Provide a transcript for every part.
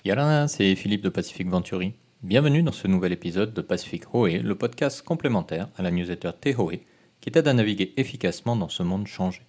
Yalana, c'est Philippe de Pacific Venturi. Bienvenue dans ce nouvel épisode de Pacific Hoé, le podcast complémentaire à la newsletter Tehoe qui t'aide à naviguer efficacement dans ce monde changé.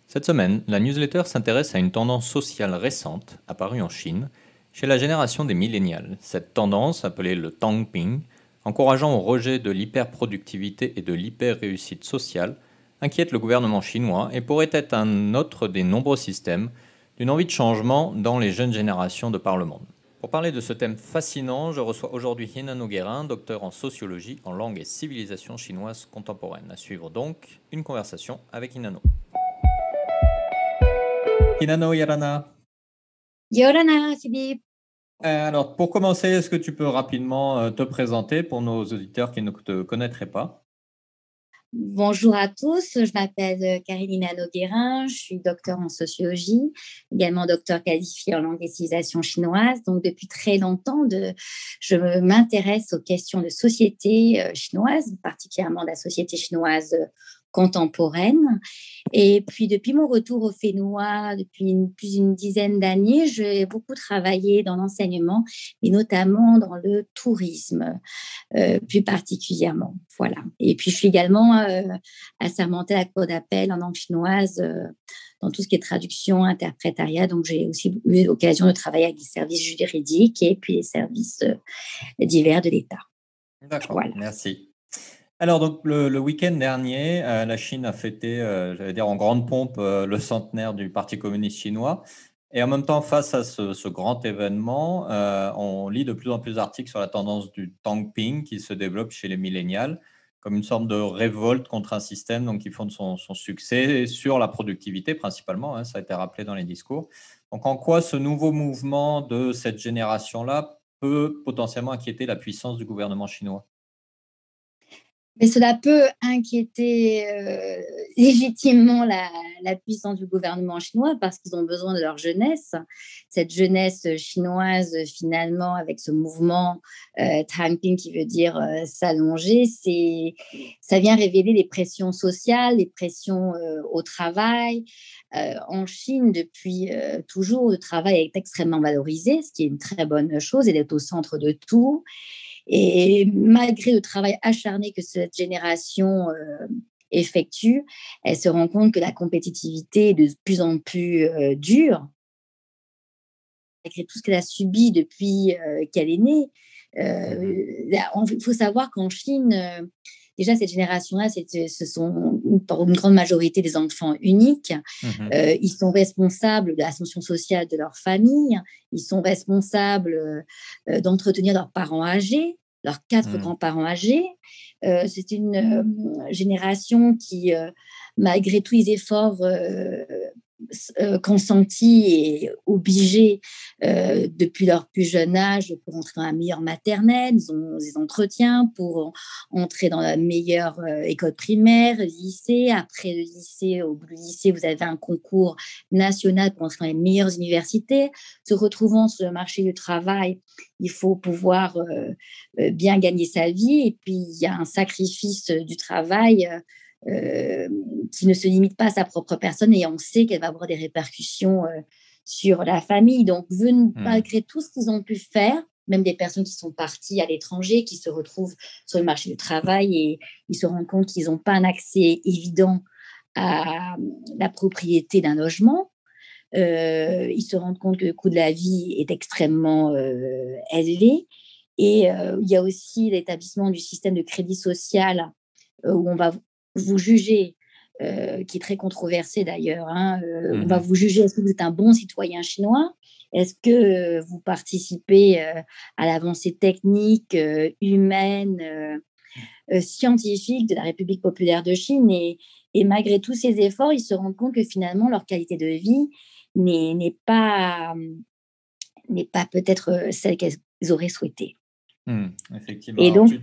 Cette semaine, la newsletter s'intéresse à une tendance sociale récente apparue en Chine chez la génération des millénials. Cette tendance, appelée le Tangping, encourageant au rejet de l'hyperproductivité et de l'hyper-réussite sociale, inquiète le gouvernement chinois et pourrait être un autre des nombreux systèmes d'une envie de changement dans les jeunes générations de par le monde. Pour parler de ce thème fascinant, je reçois aujourd'hui Hinano Guérin, docteur en sociologie, en langue et civilisation chinoise contemporaine. À suivre donc une conversation avec Hinano. Hinano Yarana. Yorana, Philippe. Alors, pour commencer, est-ce que tu peux rapidement te présenter pour nos auditeurs qui ne te connaîtraient pas? Bonjour à tous, je m'appelle Caroline Guérin, je suis docteur en sociologie, également docteur qualifié en langue et civilisation chinoise. Donc, depuis très longtemps, je m'intéresse aux questions de société chinoise, particulièrement de la société chinoise contemporaine. Et puis, depuis mon retour au Fénois, depuis plus d'une dizaine d'années, j'ai beaucoup travaillé dans l'enseignement, mais notamment dans le tourisme. Plus particulièrement. Voilà. Et puis, je suis également assermentée à la Cour d'appel en langue chinoise dans tout ce qui est traduction, interprétariat. Donc, j'ai aussi eu l'occasion de travailler avec les services juridiques et puis les services divers de l'État. D'accord, Voilà. merci. Alors, donc, le week-end dernier, la Chine a fêté, j'allais dire en grande pompe, le centenaire du Parti communiste chinois. Et en même temps, face à ce grand événement, on lit de plus en plus d'articles sur la tendance du Tangping qui se développe chez les millénials, comme une sorte de révolte contre un système donc, qui fonde son succès sur la productivité principalement, hein, ça a été rappelé dans les discours. Donc, en quoi ce nouveau mouvement de cette génération-là peut potentiellement inquiéter la puissance du gouvernement chinois? Mais cela peut inquiéter légitimement la puissance du gouvernement chinois parce qu'ils ont besoin de leur jeunesse. Cette jeunesse chinoise, finalement, avec ce mouvement Tamping qui veut dire s'allonger, ça vient révéler les pressions sociales, les pressions au travail. En Chine, depuis toujours, le travail est extrêmement valorisé, ce qui est une très bonne chose. Il est au centre de tout. Et malgré le travail acharné que cette génération effectue, elle se rend compte que la compétitivité est de plus en plus dure. Malgré tout ce qu'elle a subi depuis qu'elle est née, il faut savoir qu'en Chine, déjà cette génération-là, ce sont pour une grande majorité des enfants uniques. Ils sont responsables de l'ascension sociale de leur famille. Ils sont responsables d'entretenir leurs parents âgés, leurs 4 grands-parents âgés. C'est une génération qui, malgré tous les efforts consentis et obligés depuis leur plus jeune âge pour entrer dans la meilleure maternelle, ils ont des entretiens pour entrer dans la meilleure école primaire, lycée. Après le lycée, au lycée, vous avez un concours national pour entrer dans les meilleures universités. Se retrouvant sur le marché du travail, il faut pouvoir bien gagner sa vie. Et puis, il y a un sacrifice du travail qui ne se limite pas à sa propre personne et on sait qu'elle va avoir des répercussions sur la famille. Donc, malgré tout ce qu'ils ont pu faire, même des personnes qui sont parties à l'étranger, qui se retrouvent sur le marché du travail et ils se rendent compte qu'ils n'ont pas un accès évident à la propriété d'un logement. Ils se rendent compte que le coût de la vie est extrêmement élevé. Et il y a aussi l'établissement du système de crédit social où on va vous juger, qui est très controversé d'ailleurs. On va vous juger, est-ce que vous êtes un bon citoyen chinois? Est-ce que vous participez à l'avancée technique, humaine, scientifique de la République populaire de Chine et malgré tous ces efforts, ils se rendent compte que finalement, leur qualité de vie n'est pas peut-être celle qu'elles auraient souhaité. Effectivement. Et Alors, donc,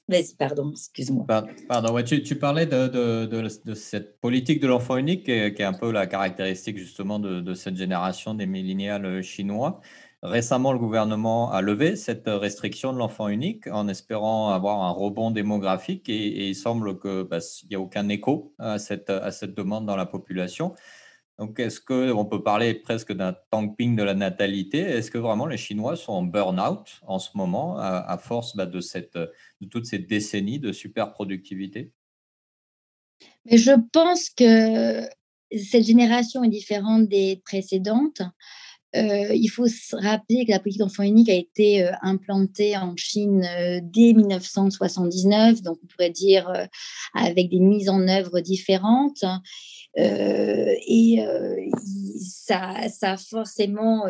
vas-y, pardon, excuse-moi. Pardon, ouais, tu parlais de cette politique de l'enfant unique qui est un peu la caractéristique justement de cette génération des millénials chinois. Récemment, le gouvernement a levé cette restriction de l'enfant unique en espérant avoir un rebond démographique et il semble que il n'y a aucun écho à cette demande dans la population. Donc, est-ce qu'on peut parler presque d'un tanking de la natalité? Est-ce que vraiment les Chinois sont en burn-out en ce moment à force de toutes ces décennies de super productivité? Mais je pense que cette génération est différente des précédentes. Il faut se rappeler que la politique d'enfant unique a été implantée en Chine dès 1979, donc on pourrait dire avec des mises en œuvre différentes. Ça a forcément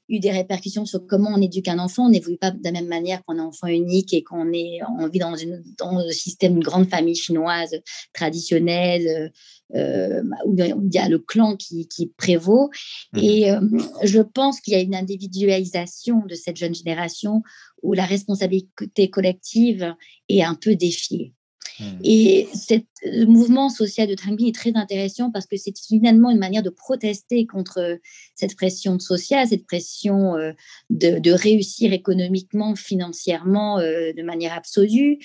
eu des répercussions sur comment on éduque un enfant. On n'évolue pas de la même manière qu'on est enfant unique et on vit dans le système d'une grande famille chinoise traditionnelle, où il y a le clan qui prévaut. Mmh. Et je pense qu'il y a une individualisation de cette jeune génération où la responsabilité collective est un peu défiée. Mmh. Et le mouvement social de Tringbin est très intéressant parce que c'est finalement une manière de protester contre cette pression sociale, cette pression de réussir économiquement, financièrement, de manière absolue.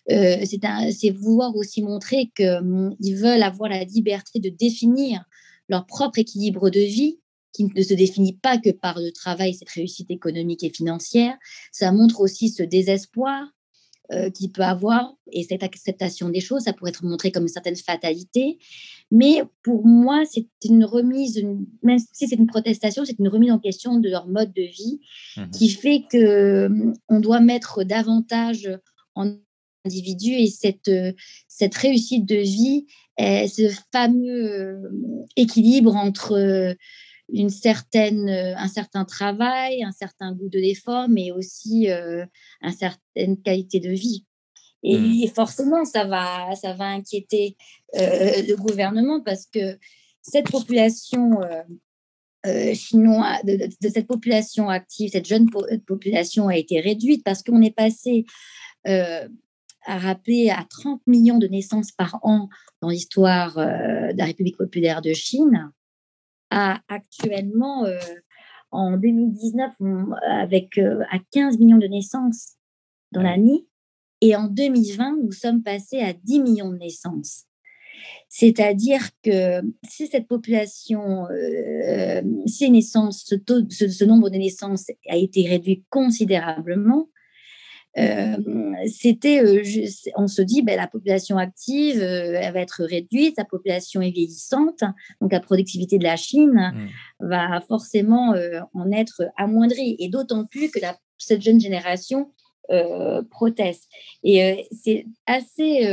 C'est vouloir aussi montrer qu'ils veulent avoir la liberté de définir leur propre équilibre de vie, qui ne se définit pas que par le travail, cette réussite économique et financière. Ça montre aussi ce désespoir qu'il peut avoir, et cette acceptation des choses, ça pourrait être montré comme une certaine fatalité. Mais pour moi, c'est une remise, même si c'est une protestation, c'est une remise en question de leur mode de vie Mmh. qui fait qu'on doit mettre davantage en individu et cette réussite de vie, ce fameux équilibre entre un certain travail, un certain goût de l'effort, mais aussi une certaine qualité de vie. Mmh. Et forcément, ça va inquiéter le gouvernement parce que cette population chinoise, de cette population active, cette jeune population a été réduite parce qu'on est passé euh, à rappeler à 30 millions de naissances par an dans l'histoire de la République populaire de Chine à actuellement, en 2019, à 15 millions de naissances dans Ah oui. l'année. Et en 2020, nous sommes passés à 10 millions de naissances. C'est-à-dire que si cette population, si ce nombre de naissances a été réduit considérablement, on se dit, ben, la population active, elle va être réduite, la population est vieillissante, donc la productivité de la Chine Mmh. va forcément en être amoindrie, et d'autant plus que cette jeune génération proteste. Et c'est assez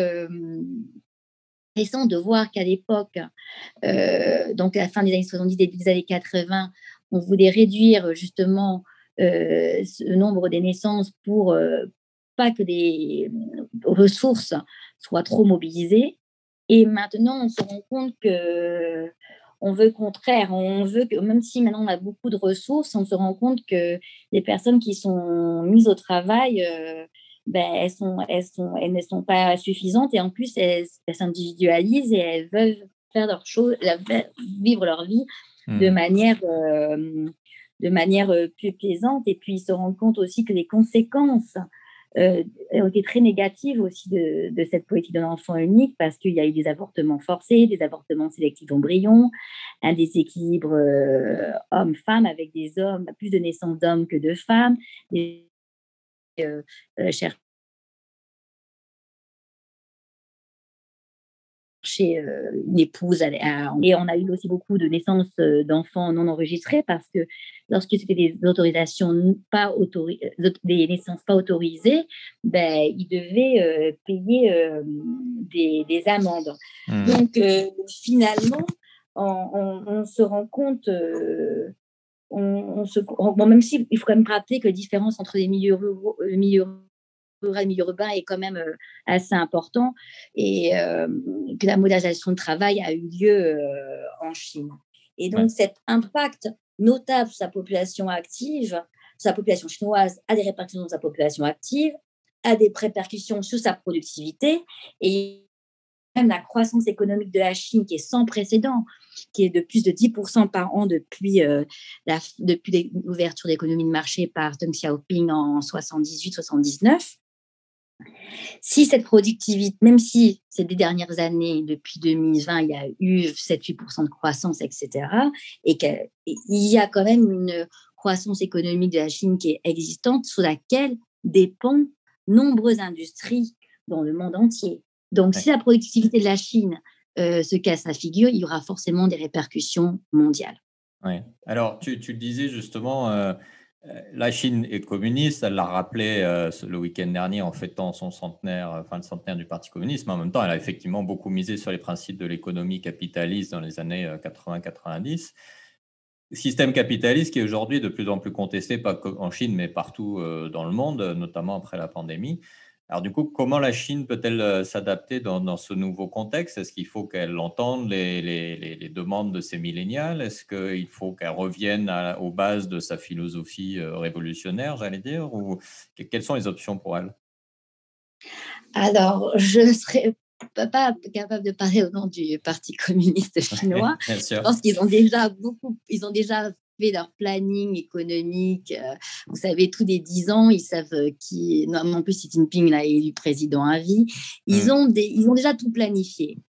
récent de voir qu'à l'époque, donc à la fin des années 70, début des années 80, on voulait réduire justement ce nombre des naissances pour pas que les ressources soient trop mobilisées. Et maintenant, on se rend compte que on veut le contraire. On veut que, même si maintenant on a beaucoup de ressources, on se rend compte que les personnes qui sont mises au travail, ben, elles ne sont pas suffisantes, et en plus, elles s'individualisent et elles veulent faire leurs choses, vivre leur vie de Mmh. manière, plus plaisante. Et puis, ils se rendent compte aussi que les conséquences ont été très négatives aussi de cette politique de l'enfant unique, parce qu'il y a eu des avortements forcés, des avortements sélectifs d'embryons, un déséquilibre homme-femme, avec plus de naissances d'hommes que de femmes, des chercher une épouse. Et on a eu aussi beaucoup de naissances d'enfants non enregistrés, parce que lorsque c'était des autorisations des naissances pas autorisées, ben, ils devaient payer des amendes. Mmh. Donc finalement, on se rend compte, bon, même si il faut quand même rappeler que la différence entre les milieux ruraux, rural, milieu urbain est quand même assez important, et que la modernisation du travail a eu lieu en Chine. Et Ouais. donc, cet impact notable sur sa population active, sa population chinoise, a des répercussions sur sa population active, a des répercussions sur sa productivité, et même la croissance économique de la Chine qui est sans précédent, qui est de plus de 10% par an depuis l'ouverture de l'économie de marché par Deng Xiaoping en 78-79. Si cette productivité, même si ces 2 dernières années, depuis 2020, il y a eu 7-8% de croissance, etc., et qu'il y a quand même une croissance économique de la Chine qui est existante, sur laquelle dépendent nombreuses industries dans le monde entier. Donc, Ouais. si la productivité de la Chine se casse la figure, il y aura forcément des répercussions mondiales. Ouais. Alors, tu le disais justement, la Chine est communiste, elle l'a rappelé le week-end dernier en fêtant son centenaire, enfin le centenaire du Parti communiste, mais en même temps, elle a effectivement beaucoup misé sur les principes de l'économie capitaliste dans les années 80-90. Système capitaliste qui est aujourd'hui de plus en plus contesté, pas qu'en Chine, mais partout dans le monde, notamment après la pandémie. Alors du coup, comment la Chine peut-elle s'adapter dans ce nouveau contexte? Est-ce qu'il faut qu'elle entende les demandes de ces millénials? Est-ce qu'il faut qu'elle revienne aux bases de sa philosophie révolutionnaire, j'allais dire? Ou quelles sont les options pour elle? Alors, je ne serais pas capable de parler au nom du Parti communiste chinois. Bien Je sûr. pense ils ont déjà fait leur planning économique. Vous savez, tous les 10 ans, ils savent qui. Non, en plus, Xi Jinping là, est élu président à vie. Hmm. Ils ont déjà tout planifié.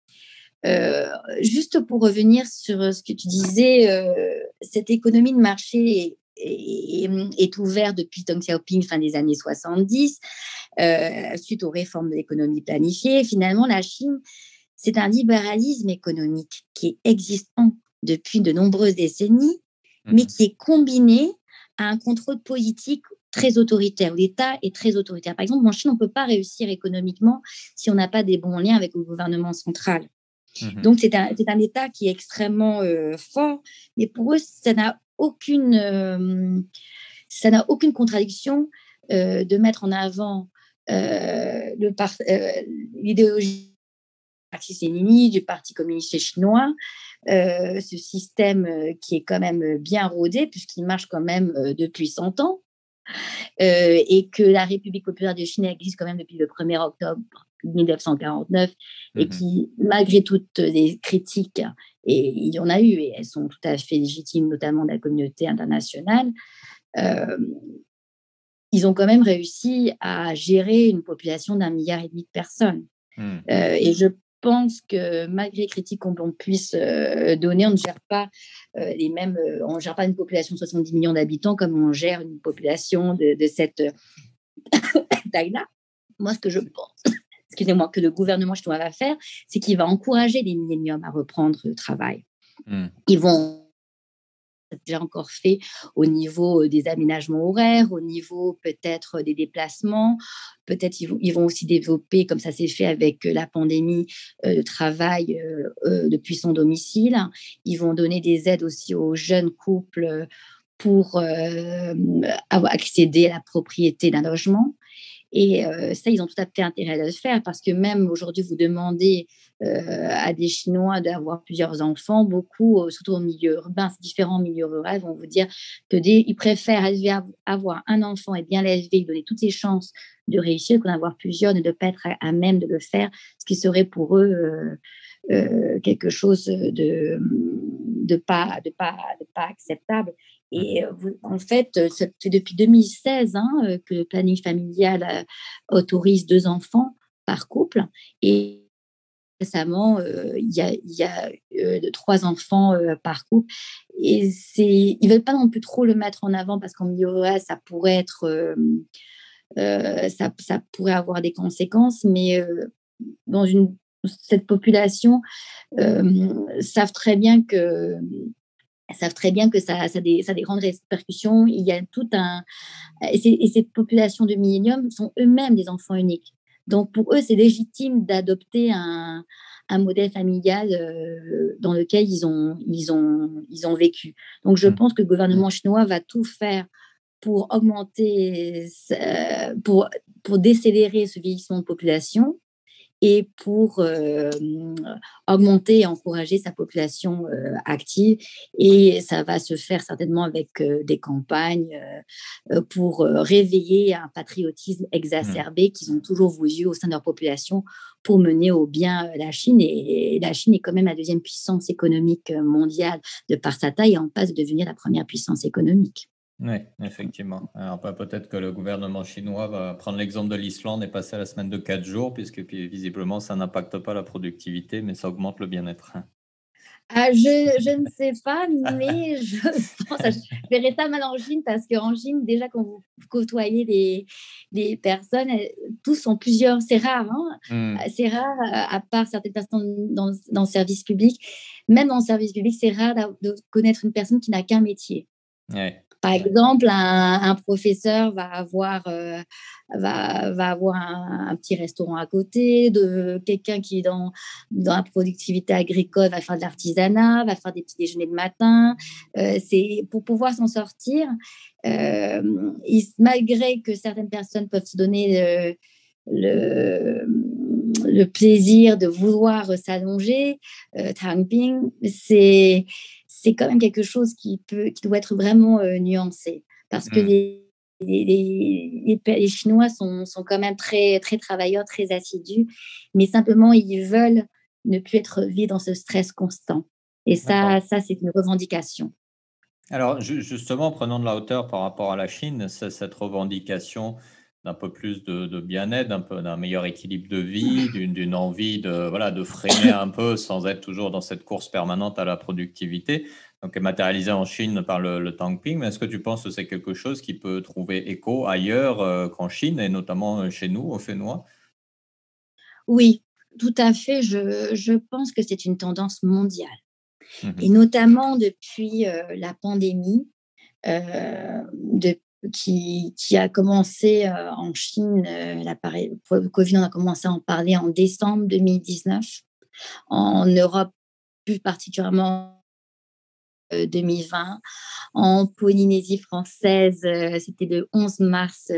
Euh, Juste pour revenir sur ce que tu disais, cette économie de marché est ouverte depuis Deng Xiaoping, fin des années 70, suite aux réformes de l'économie planifiée. Finalement, la Chine, c'est un libéralisme économique qui est existant depuis de nombreuses décennies, mais Mhm. qui est combiné à un contrôle politique très autoritaire. L'État est très autoritaire. Par exemple, en Chine, on ne peut pas réussir économiquement si on n'a pas des bons liens avec le gouvernement central. Mhm. Donc, c'est un État qui est extrêmement fort, mais pour eux, ça n'a aucune contradiction de mettre en avant l'idéologie du Marxiste Lénine, du Parti communiste chinois, ce système qui est quand même bien rodé, puisqu'il marche quand même depuis 100 ans, et que la République populaire de Chine existe quand même depuis le 1er octobre 1949, et Mhm. qui, malgré toutes les critiques, et il y en a eu, et elles sont tout à fait légitimes, notamment de la communauté internationale, euh, ils ont quand même réussi à gérer une population d'1,5 milliard de personnes. Mhm. Et je pense que malgré les critiques qu'on puisse donner, on ne gère pas on gère pas une population de 70 millions d'habitants comme on gère une population de cette taille-là. Moi, ce que je pense, excusez-moi, que le gouvernement chinois va faire, c'est qu'il va encourager les milléniums à reprendre le travail. Mhm. Ils vont déjà encore fait au niveau des aménagements horaires, au niveau peut-être des déplacements. Peut-être ils vont aussi développer, comme ça s'est fait avec la pandémie, le travail depuis son domicile. Ils vont donner des aides aussi aux jeunes couples pour accéder à la propriété d'un logement. Et ça, ils ont tout à fait intérêt à le faire parce que même aujourd'hui, vous demandez à des Chinois d'avoir plusieurs enfants, beaucoup, surtout au milieu urbain, différents milieux ruraux, vont vous dire ils préfèrent avoir un enfant et bien l'élever, lui donner toutes les chances de réussir qu'en avoir plusieurs et de ne pas être à même de le faire, ce qui serait pour eux quelque chose de pas acceptable. Et en fait, c'est depuis 2016 que le planning familial autorise 2 enfants par couple. Et récemment, il y a 3 enfants par couple. Et ils ne veulent pas non plus trop le mettre en avant parce qu'en milieu rural, ça pourrait être, ça pourrait avoir des conséquences. Mais dans cette population, savent très bien que ça a des grandes répercussions. Il y a tout un et ces populations de millénium sont eux-mêmes des enfants uniques. Donc pour eux, c'est légitime d'adopter un modèle familial dans lequel ils ont vécu. Donc je Mhm. pense que le gouvernement chinois va tout faire pour augmenter, pour décélérer ce vieillissement de population et pour augmenter et encourager sa population active. Et ça va se faire certainement avec des campagnes pour réveiller un patriotisme Mhm. exacerbé qu'ils ont toujours voulu au sein de leur population pour mener au bien la Chine. Et la Chine est quand même la deuxième puissance économique mondiale de par sa taille et en passe de devenir la première puissance économique. Oui, effectivement. Alors, peut-être que le gouvernement chinois va prendre l'exemple de l'Islande et passer à la semaine de 4 jours, puisque puis, visiblement, ça n'impacte pas la productivité, mais ça augmente le bien-être. Ah, je ne sais pas, mais je pense, je verrais ça mal en Chine parce qu'en Chine, déjà, quand vous côtoyez les personnes, tous sont plusieurs, c'est rare, hein, Hmm. c'est rare, à part certaines personnes dans le service public. Même dans le service public, c'est rare de connaître une personne qui n'a qu'un métier. Ouais. Par exemple, un professeur va avoir un petit restaurant à côté, de quelqu'un qui est dans la productivité agricole va faire de l'artisanat, va faire des petits déjeuners le matin. C'est pour pouvoir s'en sortir. Malgré que certaines personnes peuvent se donner le, le plaisir de vouloir s'allonger, Tangping, c'est quand même quelque chose qui doit être vraiment nuancé. Parce que Hmm. les Chinois sont quand même très, très travailleurs, très assidus, mais simplement, ils veulent ne plus être vus dans ce stress constant. Et D'accord. ça c'est une revendication. Alors, justement, prenons de la hauteur par rapport à la Chine, cette revendication d'un peu plus de bien-être, d'un meilleur équilibre de vie, d'une envie de, voilà, de freiner un peu sans être toujours dans cette course permanente à la productivité, donc est matérialisée en Chine par le Tangping. Mais est-ce que tu penses que c'est quelque chose qui peut trouver écho ailleurs qu'en Chine et notamment chez nous, au Fénois? Oui, tout à fait. Je pense que c'est une tendance mondiale. Et Mhm. notamment depuis la pandémie, de, qui a commencé en Chine, le Covid, on a commencé à en parler en décembre 2019, en Europe plus particulièrement 2020, en Polynésie française, c'était le 11 mars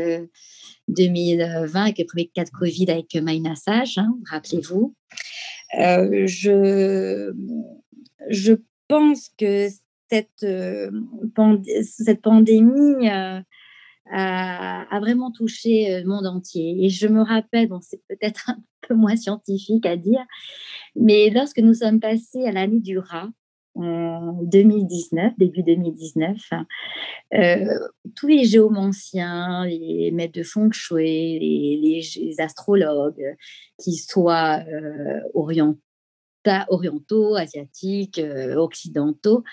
2020 avec le premier cas de Covid avec Maïna Sage, hein, rappelez-vous. Euh, je, je pense que cette, cette pandémie a vraiment touché le monde entier. Et je me rappelle, bon, c'est peut-être un peu moins scientifique à dire, mais lorsque nous sommes passés à l'année du rat, en 2019, début 2019, euh, tous les géomanciens, les maîtres de feng shui, les astrologues, qui soient orientaux, asiatiques, occidentaux,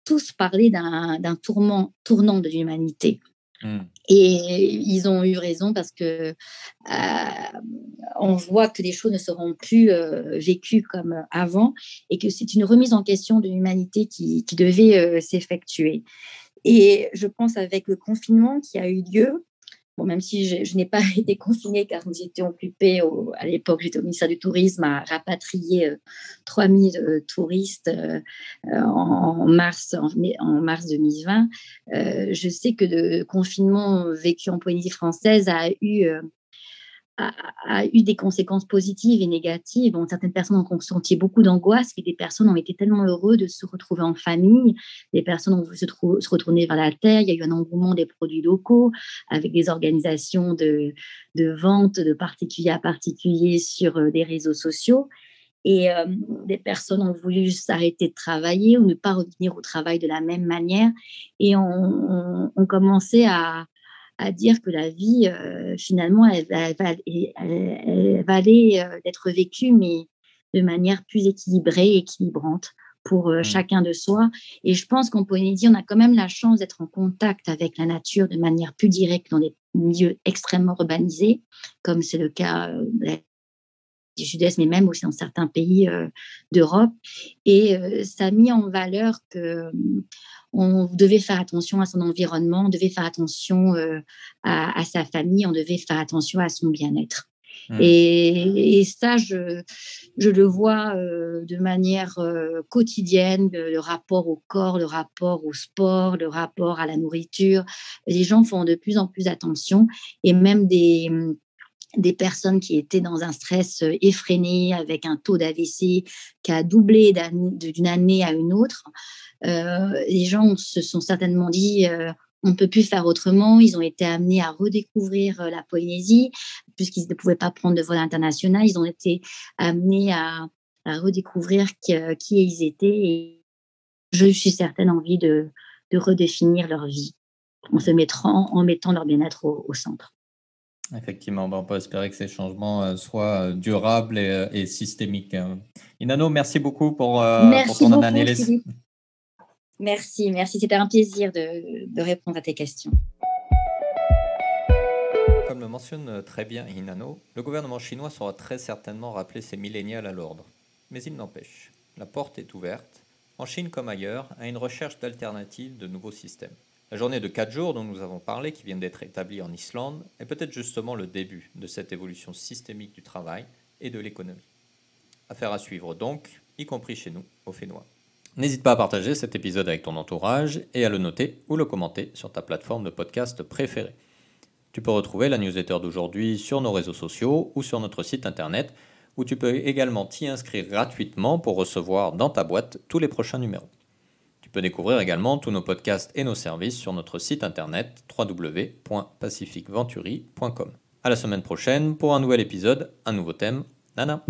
tous parlaient d'un tournant de l'humanité. Hmm. Et ils ont eu raison parce que on voit que les choses ne seront plus vécues comme avant et que c'est une remise en question de l'humanité qui devait s'effectuer. Et je pense avec le confinement qui a eu lieu, bon, même si je n'ai pas été confinée car nous étions occupés à l'époque, j'étais au ministère du Tourisme à rapatrier 3000 touristes en mars 2020. Je sais que le confinement vécu en Polynésie française a, a eu des conséquences positives et négatives. Bon, certaines personnes ont ressenti beaucoup d'angoisse, et des personnes ont été tellement heureuses de se retrouver en famille. Des personnes ont voulu se retourner vers la terre. Il y a eu un engouement des produits locaux avec des organisations de vente de particulier à particulier sur des réseaux sociaux. Et des personnes ont voulu s'arrêter de travailler ou ne pas revenir au travail de la même manière. Et on commençait à dire que la vie, finalement, elle valait d'être vécue, mais de manière plus équilibrée et équilibrante pour Hmm. chacun de soi. Et je pense qu'en Polynésie, on a quand même la chance d'être en contact avec la nature de manière plus directe dans des milieux extrêmement urbanisés, comme c'est le cas du Sud-Est, mais même aussi dans certains pays d'Europe. Et ça a mis en valeur que on devait faire attention à son environnement, on devait faire attention à sa famille, on devait faire attention à son bien-être. Hmm. Et ça, je le vois de manière quotidienne, le rapport au corps, le rapport au sport, le rapport à la nourriture. Les gens font de plus en plus attention et même des personnes qui étaient dans un stress effréné avec un taux d'AVC qui a doublé d'une année à une autre. Les gens se sont certainement dit on ne peut plus faire autrement. Ils ont été amenés à redécouvrir la Polynésie, puisqu'ils ne pouvaient pas prendre de vol international. Ils ont été amenés à redécouvrir qui ils étaient. Et je suis certaine envie de redéfinir leur vie. en mettant leur bien-être au centre. Effectivement, on peut espérer que ces changements soient durables et systémiques. Inano, merci beaucoup pour Merci ton beaucoup, analyse. Philippe. Merci. C'était un plaisir de répondre à tes questions. Comme le mentionne très bien Inano, le gouvernement chinois saura très certainement rappeler ces millénials à l'ordre. Mais il n'empêche, la porte est ouverte, en Chine comme ailleurs, à une recherche d'alternatives de nouveaux systèmes. La journée de 4 jours dont nous avons parlé, qui vient d'être établie en Islande, est peut-être justement le début de cette évolution systémique du travail et de l'économie. Affaire à suivre donc, y compris chez nous, au Fénois. N'hésite pas à partager cet épisode avec ton entourage et à le noter ou le commenter sur ta plateforme de podcast préférée. Tu peux retrouver la newsletter d'aujourd'hui sur nos réseaux sociaux ou sur notre site internet, où tu peux également t'y inscrire gratuitement pour recevoir dans ta boîte tous les prochains numéros. Tu peux découvrir également tous nos podcasts et nos services sur notre site internet www.pacificventuri.com. À la semaine prochaine pour un nouvel épisode, un nouveau thème. Nana!